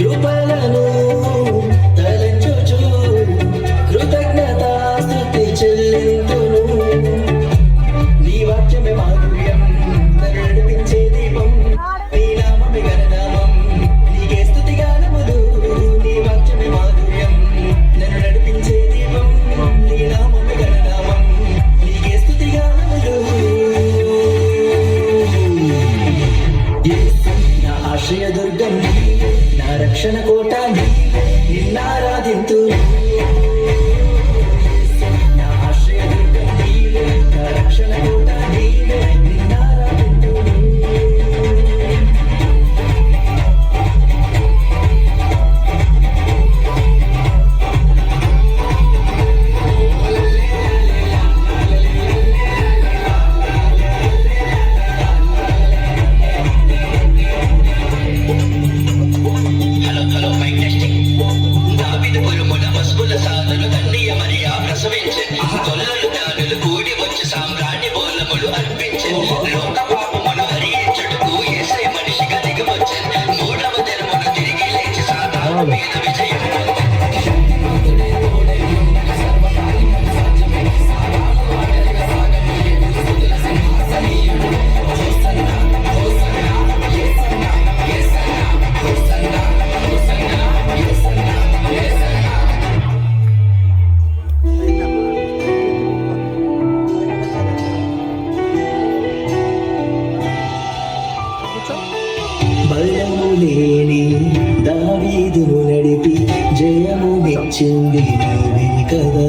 కృపలను తలంచుచు కృతజ్ఞతాస్తుతి చెల్లింతును. నీ వాక్యమే మాధుర్యం నన్ను నడిపించే దీపం, నీ నామమే గణనామం నీకే స్తుతి గానములు. నీ వాక్యమే మాధుర్యం నన్ను నడిపించే దీపం, నీ నామమే గణనామం నీకే స్తుతి గానములు. నా ఆశ్రయదుర్గం నీవే, నా రక్షణ కోట నీవే, నిన్నారాధింతు. నా ఆశ్రయదుర్గం నీవే, నా రక్షణ కోట నీవే, నిన్నారాధింతు. Hello mic testing. దావీదు పురమున పసుపుల సాధులు కన్నీయ మరియా ప్రసవించె, గొల్లలు దానులు కూడి వచ్చి సామ్రాణి బోలములు అర్పించె. లోక పాపమును హరించుటకు యేసయ్య మనిషిగా దిగివచ్చె. మూడవ దినమున తిరిగి లేచి సాతాను మీద విజయం పొందె. బలము లేని దావీదును నడిపి జయము నిచ్చింది నీవే కదా.